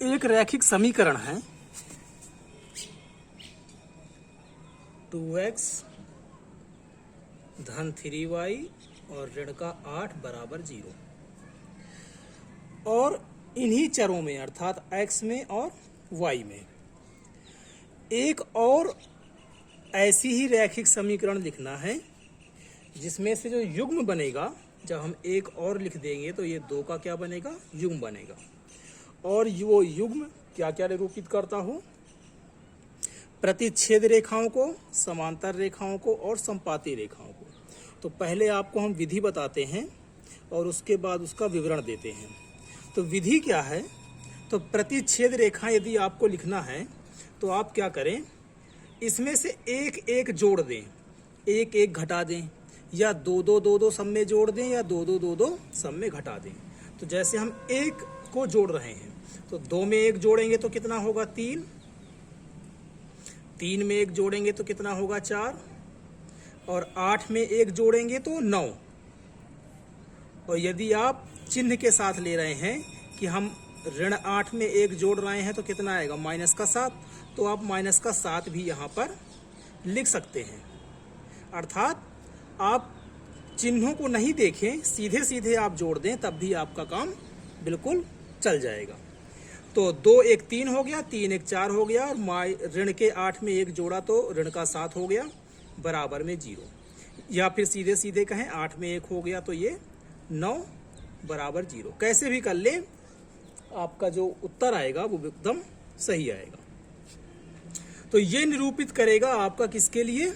एक रैखिक समीकरण है 2x धन 3y और ऋण का 8 बराबर 0 और इन्हीं चरों में अर्थात x में और y में एक और ऐसी ही रैखिक समीकरण लिखना है जिसमें से जो युग्म बनेगा, जब हम एक और लिख देंगे तो ये 2 का क्या बनेगा, युग्म बनेगा। और वो युग्म क्या क्या निरूपित करता हो, प्रतिच्छेद रेखाओं को, समांतर रेखाओं को और संपाती रेखाओं को। तो पहले आपको हम विधि बताते हैं और उसके बाद उसका विवरण देते हैं। तो विधि क्या है, तो प्रतिच्छेद रेखा यदि आपको लिखना है तो आप क्या करें, इसमें से एक एक जोड़ दें, एक एक घटा दें, या दो दो सब में जोड़ दें, या दो दो सब में घटा दें। तो जैसे हम एक को जोड़ रहे हैं तो 2 में एक जोड़ेंगे तो कितना होगा 3, 3 में एक जोड़ेंगे तो कितना होगा 4, और 8 में एक जोड़ेंगे तो 9। और यदि आप चिन्ह के साथ ले रहे हैं कि हम ऋण 8 में एक जोड़ रहे हैं तो कितना आएगा -7, तो आप -7 भी यहाँ पर लिख सकते हैं। अर्थात आप चिन्हों को नहीं देखें, सीधे सीधे आप जोड़ दें, तब भी आपका काम बिल्कुल चल जाएगा। तो 2 एक 3 हो गया, 3 एक 4 हो गया, और ऋण के 8 में एक जोड़ा तो ऋण का 7 हो गया बराबर में 0। या फिर सीधे सीधे कहें 8 में 1 हो गया तो ये 9 बराबर 0। कैसे भी कर ले, आपका जो उत्तर आएगा वो एकदम सही आएगा। तो ये निरूपित करेगा आपका किसके लिए,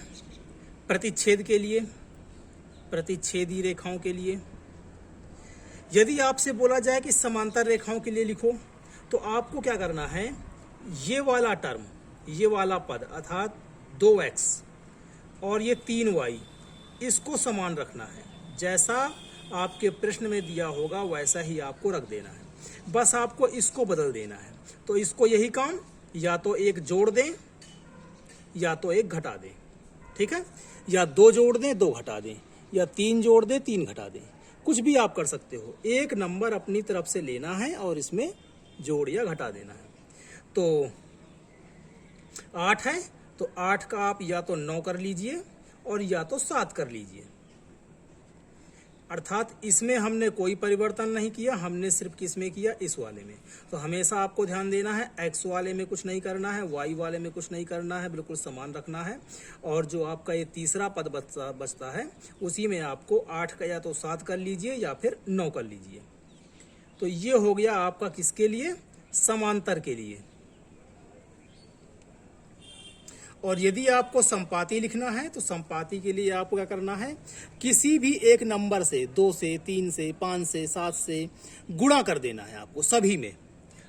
प्रतिच्छेद के लिए, प्रतिच्छेदी रेखाओं के लिए। यदि आपसे बोला जाए कि समांतर रेखाओं के लिए लिखो, तो आपको क्या करना है, ये वाला टर्म, ये वाला पद अर्थात 2x और ये 3y, इसको समान रखना है। जैसा आपके प्रश्न में दिया होगा वैसा ही आपको रख देना है, बस आपको इसको बदल देना है। तो इसको यही काम, या तो एक जोड़ दें या तो एक घटा दें, ठीक है, या 2 जोड़ दें 2 घटा दें, या 3 जोड़ दें 3 घटा दें, कुछ भी आप कर सकते हो। एक नंबर अपनी तरफ से लेना है और इसमें जोड़ या घटा देना है। तो 8 है तो 8 का आप या तो 9 कर लीजिए और या तो 7 कर लीजिए। अर्थात इसमें हमने कोई परिवर्तन नहीं किया, हमने सिर्फ किसमें किया, इस वाले में। तो हमेशा आपको ध्यान देना है, x वाले में कुछ नहीं करना है, y वाले में कुछ नहीं करना है, बिल्कुल समान रखना है। और जो आपका ये तीसरा पद बचता है उसी में आपको 8 का या तो 7 कर लीजिए या फिर 9 कर लीजिए। तो ये हो गया आपका किसके लिए, समांतर के लिए। और यदि आपको संपाती लिखना है तो संपाती के लिए आपको क्या करना है, किसी भी एक नंबर से, 2 से, 3 से, 5 से, 7 से गुणा कर देना है आपको सभी में।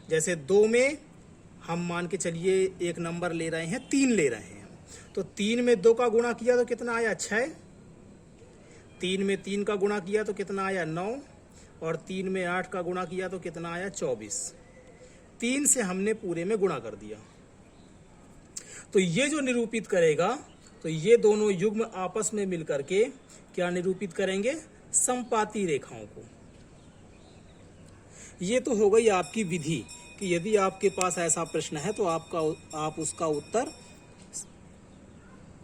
जैसे 2 में हम मान के चलिए एक नंबर ले रहे हैं, 3 ले रहे हैं, तो 3 में 2 का गुणा किया तो कितना आया 6, 3 में 3 का गुणा किया तो कितना आया 9, और 3 में 8 का गुणा किया तो कितना आया 24। 3 से हमने पूरे में गुणा कर दिया। तो ये जो निरूपित करेगा, तो ये दोनों युग्म आपस में मिलकर के क्या निरूपित करेंगे, संपाती रेखाओं को। ये तो हो गई आपकी विधि कि यदि आपके पास ऐसा प्रश्न है तो आप उसका उत्तर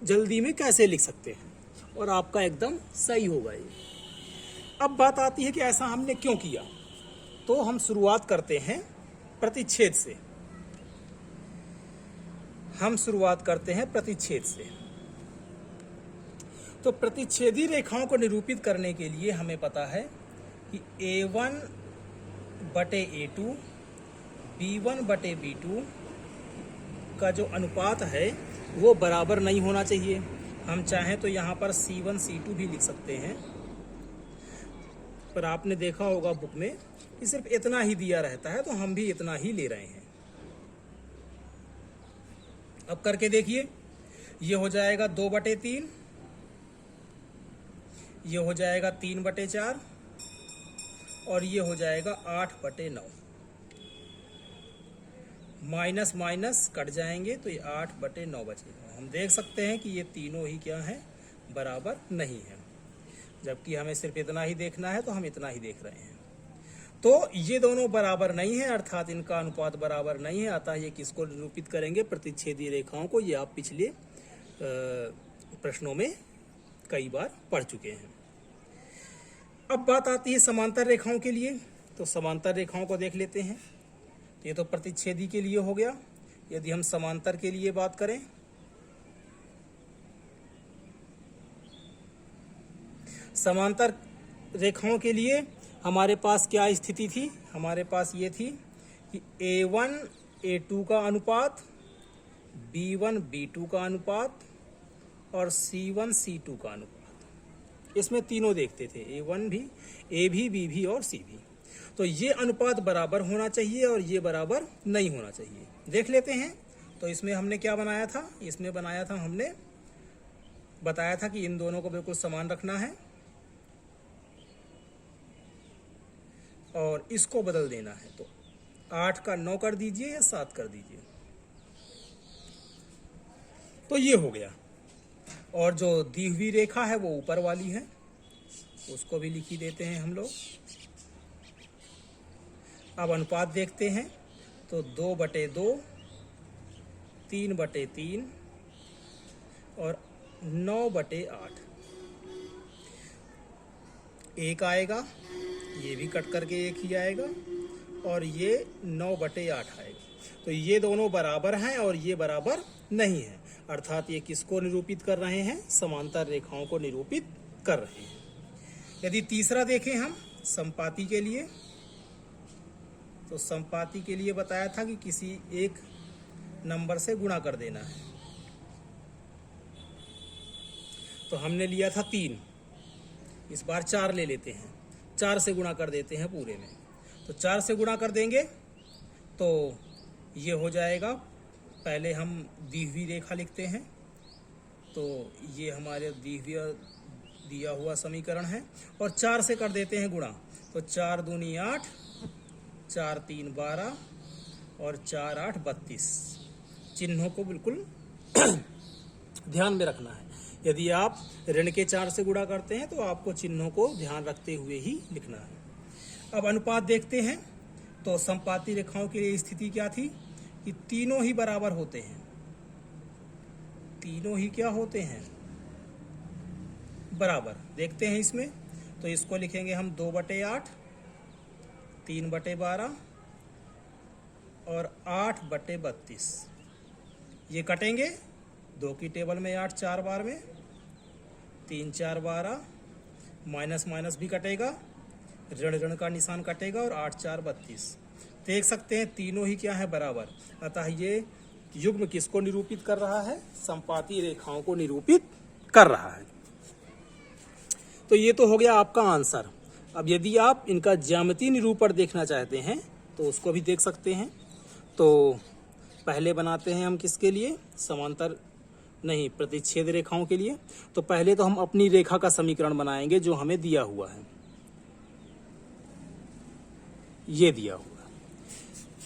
जल्दी में कैसे लिख सकते हैं, और आपका एकदम सही होगा ये। अब बात आती है कि ऐसा हमने क्यों किया। तो हम शुरुआत करते हैं प्रतिच्छेद से। तो प्रतिच्छेदी रेखाओं को निरूपित करने के लिए हमें पता है कि A1 बटे A2, B1 बटे B2 का जो अनुपात है वो बराबर नहीं होना चाहिए। हम चाहें तो यहाँ पर C1 C2 भी लिख सकते हैं, पर आपने देखा होगा बुक में कि सिर्फ इतना ही दिया रहता है, तो हम भी इतना ही ले रहे हैं। अब करके देखिए, ये हो जाएगा 2 बटे 3, ये हो जाएगा 3 बटे 4, और ये हो जाएगा 8 बटे 9। माइनस माइनस कट जाएंगे तो ये 8 बटे 9 बचेगा। हम देख सकते हैं कि ये तीनों ही क्या है, बराबर नहीं है, जबकि हमें सिर्फ इतना ही देखना है तो हम इतना ही देख रहे हैं। तो ये दोनों बराबर नहीं है, अर्थात इनका अनुपात बराबर नहीं है। अतः ये किसको निरूपित करेंगे? प्रतिच्छेदी रेखाओं को। ये आप पिछले प्रश्नों में कई बार पढ़ चुके हैं। अब बात आती है समांतर रेखाओं के लिए। तो समांतर रेखाओं को देख लेते हैं। ये तो प्रतिच्छेदी के लिए हो गया। यदि हम समांतर के लिए बात करें, समांतर रेखाओं के लिए हमारे पास क्या स्थिति थी? हमारे पास ये थी कि A1 A2 का अनुपात, B1 B2 का अनुपात और C1 C2 का अनुपात। इसमें तीनों देखते थे, A1 भी, A भी, B भी और C भी। तो ये अनुपात बराबर होना चाहिए और ये बराबर नहीं होना चाहिए। देख लेते हैं। तो इसमें हमने क्या बनाया था? इसमें बनाया था, हमने बताया था कि इन दोनों को बिल्कुल समान रखना है और इसको बदल देना है। तो 8 का 9 कर दीजिए या 7 कर दीजिए। तो ये हो गया। और जो दी हुई रेखा है वो ऊपर वाली है, उसको भी लिखी देते हैं हम लोग। अब अनुपात देखते हैं। तो 2/2, 3/3 और 9/8 एक आएगा। ये भी कट करके एक ही आएगा और ये 9/8 आएगा। तो ये दोनों बराबर हैं और ये बराबर नहीं है, अर्थात ये किसको निरूपित कर रहे हैं? समांतर रेखाओं को निरूपित कर रहे हैं। यदि तीसरा देखें हम समपाती के लिए, तो समपाती के लिए बताया था कि किसी एक नंबर से गुणा कर देना है। तो हमने लिया था 3, इस बार 4 ले लेते हैं। 4 से गुणा कर देते हैं पूरे में। तो 4 से गुणा कर देंगे तो ये हो जाएगा। पहले हम दी हुई रेखा लिखते हैं। तो ये हमारे दिया हुआ समीकरण है और 4 से कर देते हैं गुणा। तो 4 दूनी 8, 4 3 12 और 4 8 32। चिन्हों को बिल्कुल ध्यान में रखना है। यदि आप ऋण के 4 से गुणा करते हैं तो आपको चिन्हों को ध्यान रखते हुए ही लिखना है। अब अनुपात देखते हैं। तो समपाती रेखाओं की लिए स्थिति क्या थी कि तीनों ही बराबर होते हैं। तीनों ही क्या होते हैं? बराबर। देखते हैं इसमें। तो इसको लिखेंगे हम 2/8, 3/12 और 8/32। ये कटेंगे 2 की टेबल में 8 4 बार में, 3 4 12, माइनस माइनस भी कटेगा, ऋण ऋण का निशान कटेगा और 8 4 32। देख सकते हैं तीनों ही क्या है? बराबर। अतः ये युग्म किसको निरूपित कर रहा है? समपाती रेखाओं को निरूपित कर रहा है। तो ये तो हो गया आपका आंसर। अब यदि आप इनका ज्यामितीय निरूपण देखना चाहते हैं तो उसको भी देख सकते हैं। तो पहले बनाते हैं हम किसके लिए? समांतर नहीं, प्रतिच्छेद रेखाओं के लिए। तो पहले तो हम अपनी रेखा का समीकरण बनाएंगे जो हमें दिया हुआ है। ये दिया हुआ है।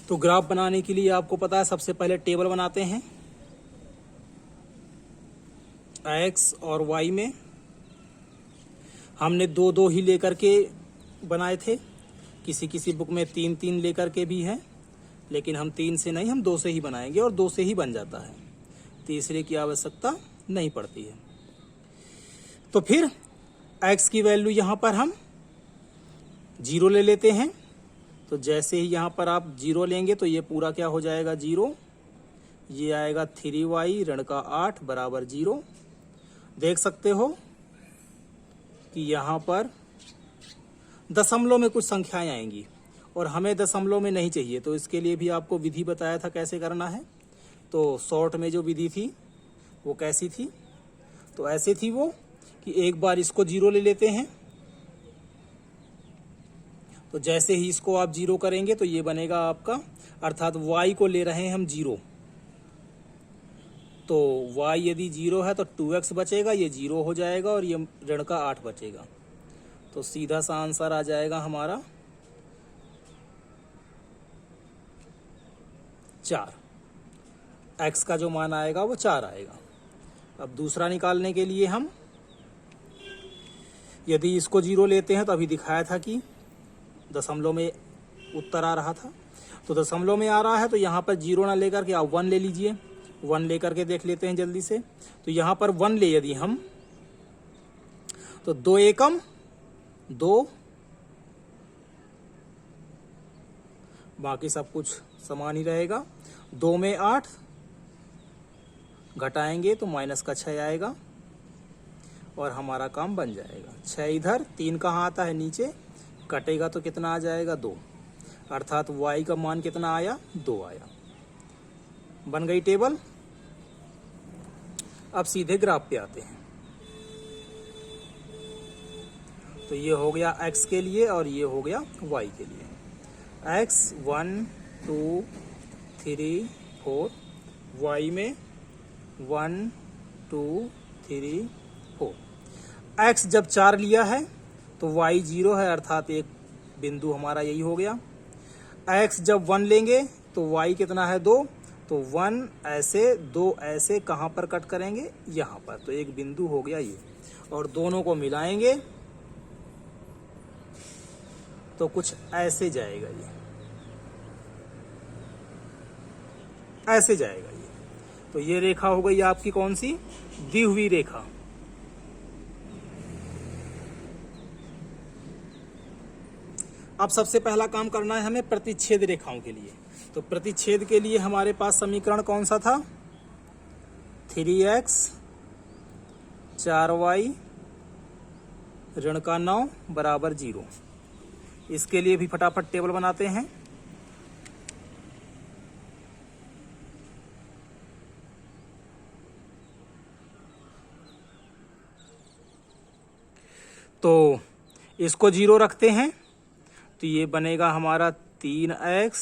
तो ग्राफ बनाने के लिए आपको पता है, सबसे पहले टेबल बनाते हैं। एक्स और वाई में हमने 2 ही लेकर के बनाए थे। किसी किसी बुक में 3 लेकर के भी है, लेकिन हम 3 से नहीं, हम 2 से ही बनाएंगे और 2 से ही बन जाता है। तीसरे की आवश्यकता नहीं पड़ती है। तो फिर x की वैल्यू यहाँ पर हम 0 ले लेते हैं। तो जैसे ही यहाँ पर आप 0 लेंगे तो ये पूरा क्या हो जाएगा? 0। ये आएगा 3y ऋण का 8 बराबर 0। देख सकते हो कि यहाँ पर दशमलव में कुछ संख्याएं आएंगी और हमें दशमलव में नहीं चाहिए। तो इसके लिए भी आपको विधि बताया था कैसे करना है। तो शॉर्ट में जो विधि थी वो कैसी थी? तो ऐसे थी वो कि एक बार इसको 0 ले लेते हैं। तो जैसे ही इसको आप 0 करेंगे तो ये बनेगा आपका, अर्थात y को ले रहे हैं हम 0। तो y यदि 0 है तो 2x बचेगा, ये 0 हो जाएगा और ये ऋण का 8 बचेगा। तो सीधा सा आंसर आ जाएगा हमारा 4। x का जो मान आएगा वो 4 आएगा। अब दूसरा निकालने के लिए हम यदि इसको 0 लेते हैं तो अभी दिखाया था कि दशमलव में उत्तर आ रहा था। तो दशमलव में आ रहा है तो यहाँ पर 0 ना लेकर के आप 1 ले लीजिए। 1 लेकर के देख लेते हैं जल्दी से। तो यहाँ पर 1 ले यदि हम, तो 2 एकम 2, बाकी सब कुछ समान ही रहेगा। 2 में 8 घटाएंगे तो माइनस का 6 आएगा और हमारा काम बन जाएगा। 6 इधर, 3 कहाँ आता है नीचे, कटेगा तो कितना आ जाएगा 2, अर्थात y का मान कितना आया 2 आया। बन गई टेबल। अब सीधे ग्राफ पे आते हैं। तो ये हो गया x के लिए और ये हो गया y के लिए। x 1 2 3 4, y में 1 2 3 4। x जब 4 लिया है तो y 0 है, अर्थात एक बिंदु हमारा यही हो गया। x जब 1 लेंगे तो y कितना है 2, तो 1 ऐसे 2 ऐसे कहाँ पर कट करेंगे, यहाँ पर, तो एक बिंदु हो गया ये। और दोनों को मिलाएंगे तो कुछ ऐसे जाएगा, ये ऐसे जाएगा ये। तो ये रेखा हो गई आपकी कौन सी, दी हुई रेखा। अब सबसे पहला काम करना है हमें प्रतिच्छेद रेखाओं के लिए। तो प्रतिच्छेद के लिए हमारे पास समीकरण कौन सा था, 3x 4y ऋण का 9 बराबर 0। इसके लिए भी फटाफट टेबल बनाते हैं। तो इसको 0 रखते हैं तो ये बनेगा हमारा 3x,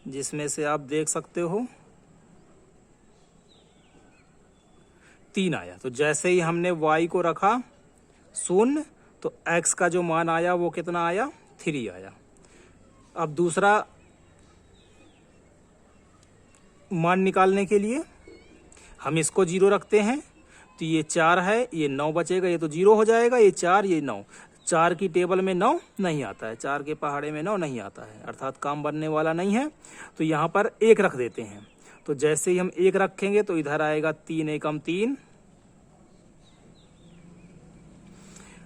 जिसमें से आप देख सकते हो 3 आया। तो जैसे ही हमने y को रखा 0 तो x का जो मान आया वो कितना आया, 3 आया। अब दूसरा मान निकालने के लिए हम इसको 0 रखते हैं तो ये 4 है, ये 9 बचेगा, ये तो 0 हो जाएगा, ये 4 ये 9। 4 की टेबल में 9 नहीं आता है, 4 के पहाड़े में 9 नहीं आता है, अर्थात काम बनने वाला नहीं है। तो यहाँ पर 1 रख देते हैं। तो जैसे ही हम 1 रखेंगे तो इधर आएगा 3 एकम 3,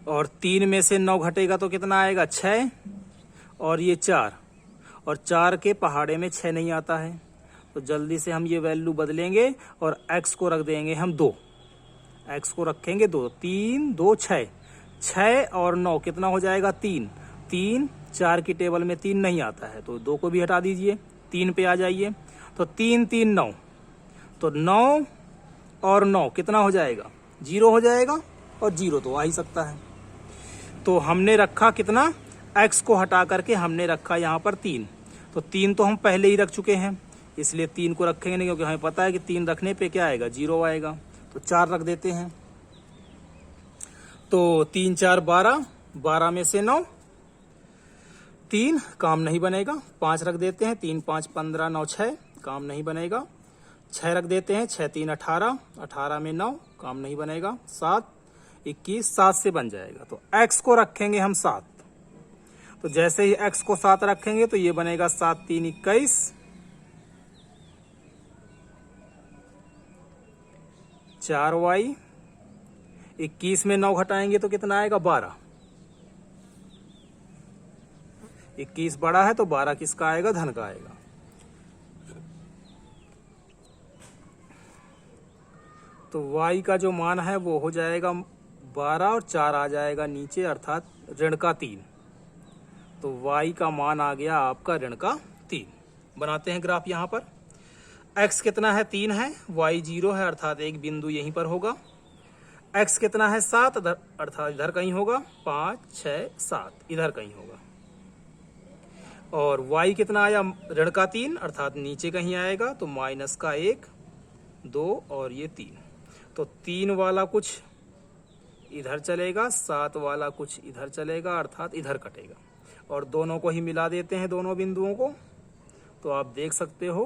और 3 में से 9 घटेगा तो कितना आएगा 6, और ये 4, और 4 के पहाड़े में 6 नहीं आता है। तो जल्दी से हम ये वैल्यू बदलेंगे और x को रख देंगे हम 2, x को रखेंगे 2, 3 2 6, 6 और 9 कितना हो जाएगा 3, 3 4 की टेबल में 3 नहीं आता है तो 2 को भी हटा दीजिए, 3 पे आ जाइए। तो 3 3 9, तो 9 और 9 कितना हो जाएगा 0 हो जाएगा, और 0 तो आ ही सकता है। तो हमने रखा कितना, x को हटा करके हमने रखा यहाँ पर 3। तो 3 तो हम पहले ही रख चुके हैं, इसलिए 3 को रखेंगे नहीं, क्योंकि हमें पता है कि 3 रखने पे क्या आएगा 0 आएगा। तो 4 रख देते हैं। तो 3 4 12, 12 में से 9, 3 काम नहीं बनेगा। 5 रख देते हैं, 3 5 15 9 6 काम नहीं बनेगा। 6 रख देते हैं, 6 3 18, 18 में 9 काम नहीं बनेगा। 7 21, 7 से बन जाएगा। तो x को रखेंगे हम 7। तो जैसे ही x को 7 रखेंगे तो ये बनेगा 7 3 21, 4y, 21 में 9 घटाएंगे तो कितना आएगा 12। 21 बड़ा है तो 12 किसका आएगा, धन का आएगा। तो y का जो मान है वो हो जाएगा 12 और 4 आ जाएगा नीचे, अर्थात ऋण का 3। तो y का मान आ गया आपका ऋण का 3। बनाते हैं ग्राफ यहाँ पर। x कितना है 3 है, y 0 है, अर्थात एक बिंदु यहीं पर होगा। x कितना है 7, अर्थात इधर कहीं होगा। 5 6 7 इधर कहीं होगा। और y कितना आया ऋण का 3, अर्थात नीचे कहीं आएगा। तो माइनस का 1 2 और ये 3। तो 3 वाला कुछ इधर चलेगा, 7 वाला कुछ इधर चलेगा, अर्थात इधर कटेगा। और दोनों को ही मिला देते हैं, दोनों बिंदुओं को। तो आप देख सकते हो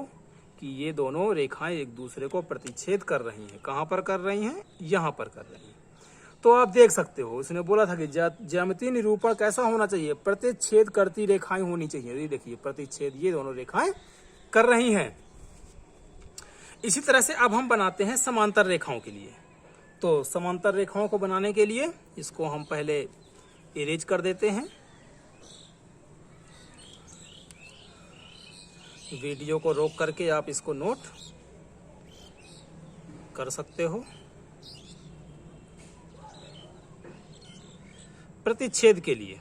कि ये दोनों रेखाएं एक दूसरे को प्रतिच्छेद कर रही हैं। कहाँ पर कर रही हैं, यहाँ पर कर रही हैं। तो आप देख सकते हो इसने बोला था कि ज्यामितीय निरूपण कैसा होना चाहिए, प्रतिच्छेद करती रेखाएं होनी चाहिए। ये देखिए प्रतिच्छेद ये दोनों रेखाएं कर रही हैं। इसी तरह से अब हम बनाते हैं समांतर रेखाओं के लिए। तो समांतर रेखाओं को बनाने के लिए इसको हम पहले इरेज कर देते हैं। वीडियो को रोक करके आप इसको नोट कर सकते हो। प्रतिच्छेद के लिए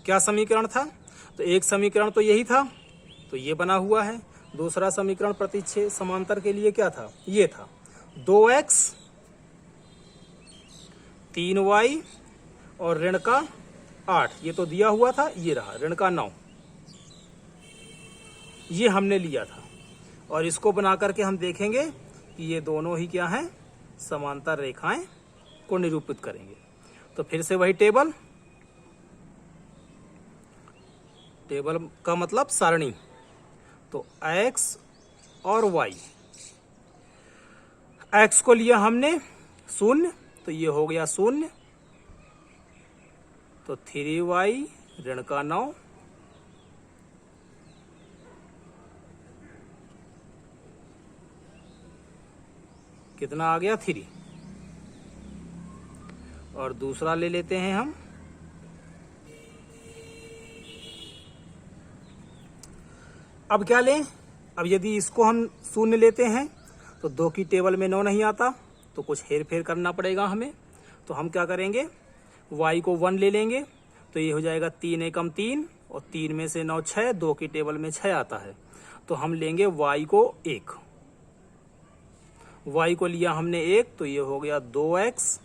क्या समीकरण था, तो एक समीकरण तो यही था, तो ये बना हुआ है। दूसरा समीकरण प्रतिच्छेद समांतर के लिए क्या था, ये था 2x 3y और ऋण का 8, ये तो दिया हुआ था, ये रहा ऋण का 9, ये हमने लिया था। और इसको बना करके हम देखेंगे कि ये दोनों ही क्या हैं, समांतर रेखाएं को निरूपित करेंगे। तो फिर से वही टेबल का मतलब सारणी। तो x और y, x को लिया हमने 0, तो ये हो गया 0, तो 3y ऋण का 9, कितना आ गया 3। और दूसरा ले लेते हैं हम, अब क्या लें, अब यदि इसको हम 0 लेते हैं तो 2 की टेबल में 9 नहीं आता, तो कुछ हेर फेर करना पड़ेगा हमें। तो हम क्या करेंगे, y को 1 ले लेंगे, तो ये हो जाएगा 3 एकम 3 और 3 में से 9 6, 2 की टेबल में 6 आता है, तो हम लेंगे y को 1। y को लिया हमने 1, तो ये हो गया 2x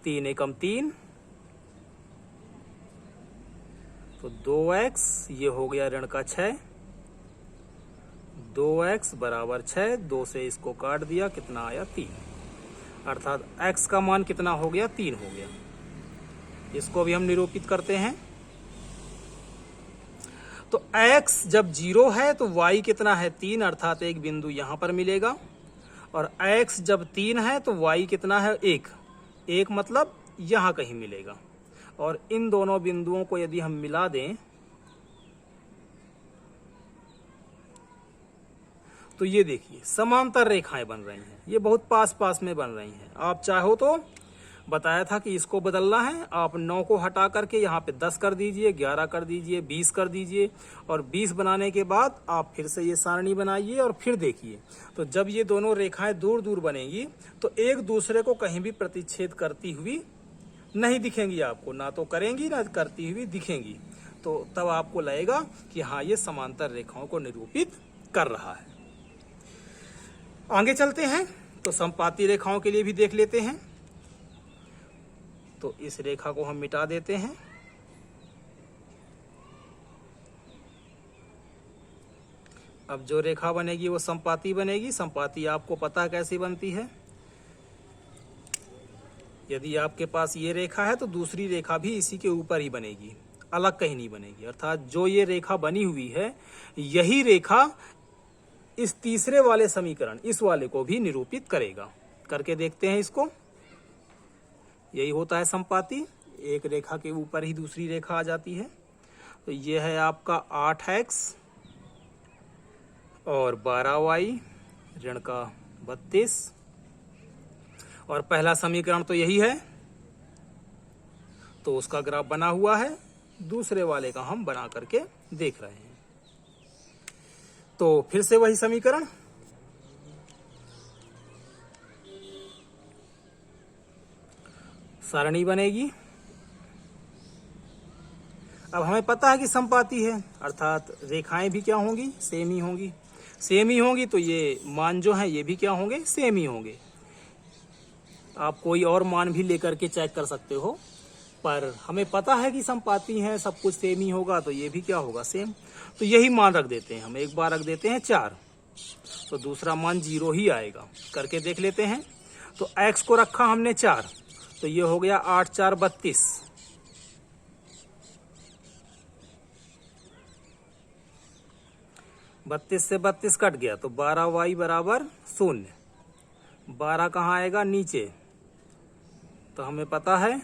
3 एकम 3, तो 2x ये हो गया ऋण का 6, 2x बराबर 6, 2 से इसको काट दिया, कितना आया 3, अर्थात x का मान कितना हो गया 3 हो गया। इसको भी हम निरूपित करते हैं। तो x जब 0 है तो y कितना है 3, अर्थात एक बिंदु यहां पर मिलेगा। और x जब 3 है तो y कितना है 1, 1 मतलब यहां कहीं मिलेगा। और इन दोनों बिंदुओं को यदि हम मिला दें तो ये देखिए समांतर रेखाएं बन रही हैं, ये बहुत पास पास में बन रही हैं। आप चाहो तो बताया था कि इसको बदलना है, आप 9 को हटा करके यहाँ पे 10 कर दीजिए, 11 कर दीजिए, 20 कर दीजिए, और 20 बनाने के बाद आप फिर से ये सारणी बनाइए और फिर देखिए। तो जब ये दोनों रेखाएं दूर दूर बनेंगी तो एक दूसरे को कहीं भी प्रतिच्छेद करती हुई नहीं दिखेंगी आपको, ना तो करेंगी ना करती हुई दिखेंगी। तो तब आपको लगेगा कि हाँ ये समांतर रेखाओं को निरूपित कर रहा है। आगे चलते हैं तो समपाती रेखाओं के लिए भी देख लेते हैं। तो इस रेखा को हम मिटा देते हैं। अब जो रेखा बनेगी वो समपाती बनेगी। समपाती आपको पता कैसी बनती है, यदि आपके पास ये रेखा है तो दूसरी रेखा भी इसी के ऊपर ही बनेगी, अलग कहीं नहीं बनेगी। अर्थात जो ये रेखा बनी हुई है यही रेखा इस तीसरे वाले समीकरण, इस वाले को भी निरूपित करेगा। करके देखते हैं इसको। यही होता है समपाती, एक रेखा के ऊपर ही दूसरी रेखा आ जाती है। तो ये है आपका 8x और 12y ऋण का 32, और पहला समीकरण तो यही है, तो उसका ग्राफ बना हुआ है। दूसरे वाले का हम बना करके देख रहे हैं। तो फिर से वही समीकरण, सारणी बनेगी। अब हमें पता है कि समपाती है, अर्थात रेखाएं भी क्या होंगी, सेम ही होंगी। सेम ही होंगी तो ये मान जो है ये भी क्या होंगे, सेम ही होंगे। आप कोई और मान भी लेकर के चेक कर सकते हो, पर हमें पता है कि समपाती हैं, सब कुछ सेम ही होगा, तो ये भी क्या होगा, सेम। तो यही मान रख देते हैं हम। एक बार रख देते हैं 4, तो दूसरा मान 0 ही आएगा। करके देख लेते हैं। तो x को रखा हमने 4, तो ये हो गया 8 4 32, से 32 कट गया, तो 12y बराबर 0। 12 कहाँ आएगा, नीचे, तो हमें पता है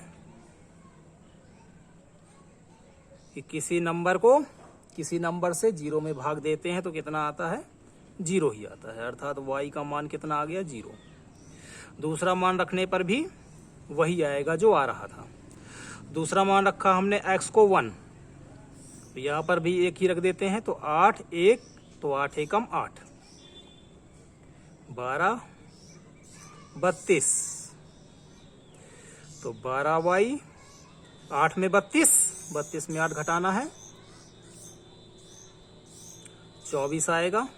कि किसी नंबर से 0 में भाग देते हैं तो कितना आता है, 0 ही आता है। अर्थात y का मान कितना आ गया, 0। दूसरा मान रखने पर भी वही आएगा जो आ रहा था। दूसरा मान रखा हमने x को 1, तो यहाँ पर भी 1 ही रख देते हैं। तो 8 1, तो 8 एकम 8, 12 32, तो 12y, 8 में 32 में 8 घटाना है, 24 आएगा।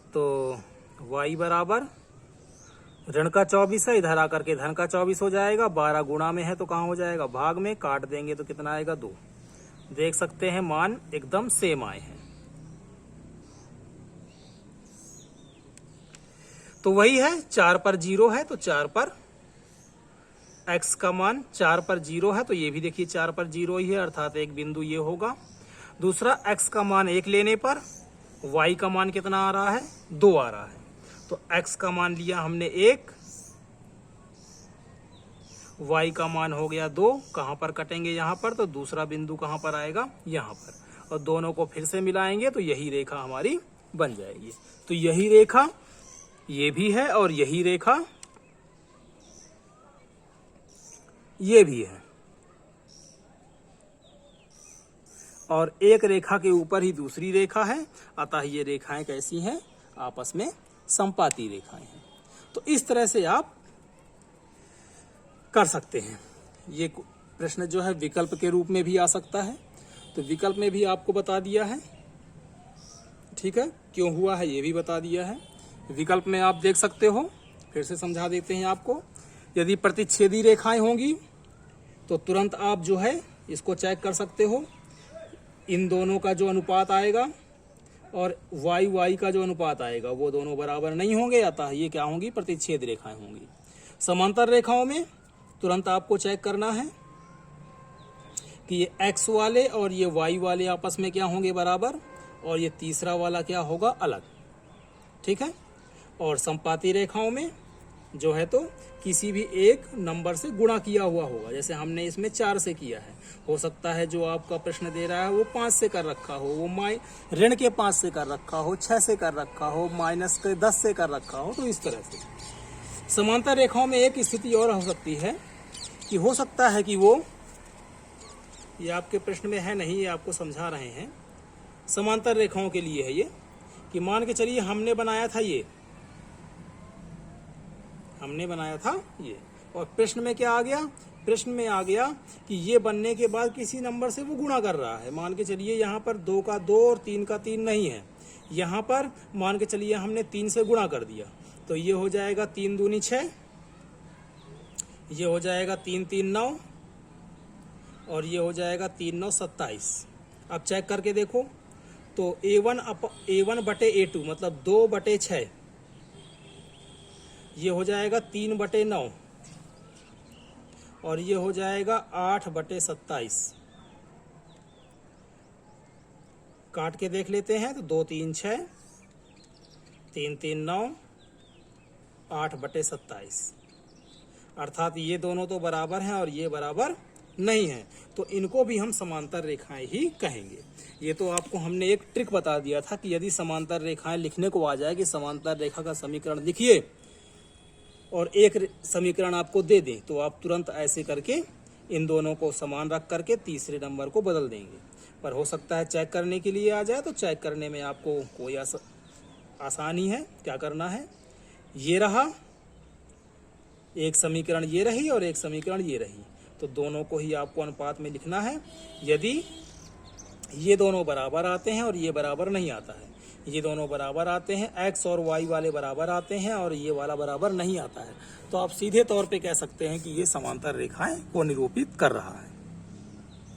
तो y बराबर ऋण का 24 है, इधर आकर के धन का 24 हो जाएगा। 12 गुणा में है तो कहाँ हो जाएगा, भाग में। काट देंगे तो कितना आएगा, 2। देख सकते हैं मान एकदम सेम आए हैं। तो वही है, 4 पर 0 है तो 4 पर x का मान 4 पर 0 है, तो ये भी देखिए 4 पर 0 ही है, अर्थात एक बिंदु ये होगा। दूसरा x का मान 1 लेने पर y का मान कितना आ रहा है, 2 आ रहा है। तो x का मान लिया हमने 1, y का मान हो गया 2। कहाँ पर कटेंगे, यहाँ पर। तो दूसरा बिंदु कहाँ पर आएगा, यहाँ पर। और दोनों को फिर से मिलाएंगे तो यही रेखा हमारी बन जाएगी। तो यही रेखा ये भी है और यही रेखा ये भी है, और एक रेखा के ऊपर ही दूसरी रेखा है। अतः ये रेखाएं कैसी हैं, आपस में संपाती रेखाएं हैं। तो इस तरह से आप कर सकते हैं। ये प्रश्न जो है विकल्प के रूप में भी आ सकता है, तो विकल्प में भी आपको बता दिया है, ठीक है, क्यों हुआ है ये भी बता दिया है। विकल्प में आप देख सकते हो, फिर से समझा देते हैं आपको। यदि प्रतिच्छेदी रेखाएं होंगी तो तुरंत आप जो है इसको चेक कर सकते हो, इन दोनों का जो अनुपात आएगा और y का जो अनुपात आएगा वो दोनों बराबर नहीं होंगे, अतः ये क्या होंगी, प्रतिच्छेद रेखाएं होंगी। समांतर रेखाओं में तुरंत आपको चेक करना है कि ये x वाले और ये y वाले आपस में क्या होंगे, बराबर, और ये तीसरा वाला क्या होगा, अलग, ठीक है। और संपाती रेखाओं में जो है तो किसी भी एक नंबर से गुणा किया हुआ होगा, जैसे हमने इसमें 4 से किया है। हो सकता है जो आपका प्रश्न दे रहा है वो 5 से कर रखा हो, वो ऋण के 5 से कर रखा हो, 6 से कर रखा हो, माइनस के 10 से कर रखा हो। तो इस तरह से समांतर रेखाओं में एक स्थिति और हो सकती है कि हो सकता है कि वो, ये आपके प्रश्न में है नहीं, ये आपको समझा रहे हैं, समांतर रेखाओं के लिए है ये, कि मान के चलिए हमने बनाया था ये, और प्रश्न में क्या आ गया, प्रश्न में आ गया कि ये बनने के बाद किसी नंबर से वो गुणा कर रहा है। मान के चलिए यहाँ पर 2 का 2 और 3 का 3 नहीं है, यहाँ पर मान के चलिए हमने 3 से गुणा कर दिया, तो ये हो जाएगा 3 दूनी 6, ये हो जाएगा 3 3 9, और ये हो जाएगा 3 9 27। अब चेक करके देखो तो A1 बटे A2 मतलब 2/6, ये हो जाएगा 3/9, और ये हो जाएगा 8/27। काट के देख लेते हैं तो 2 3 6, 3 3 9, 8/27, अर्थात ये दोनों तो बराबर हैं और ये बराबर नहीं है, तो इनको भी हम समांतर रेखाएं ही कहेंगे। ये तो आपको हमने एक ट्रिक बता दिया था कि यदि समांतर रेखाएं लिखने को आ जाए कि समांतर रेखा का समीकरण लिखिए और एक समीकरण आपको दे दें, तो आप तुरंत ऐसे करके इन दोनों को समान रख करके तीसरे नंबर को बदल देंगे। पर हो सकता है चेक करने के लिए आ जाए, तो चेक करने में आपको कोई आसानी है। क्या करना है, ये रहा एक समीकरण, ये रही और एक समीकरण ये रही, तो दोनों को ही आपको अनुपात में लिखना है। यदि ये दोनों बराबर आते हैं और ये बराबर नहीं आता है, ये दोनों बराबर आते हैं, x और y वाले बराबर आते हैं और ये वाला बराबर नहीं आता है, तो आप सीधे तौर पे कह सकते हैं कि ये समांतर रेखाएं को निरूपित कर रहा है।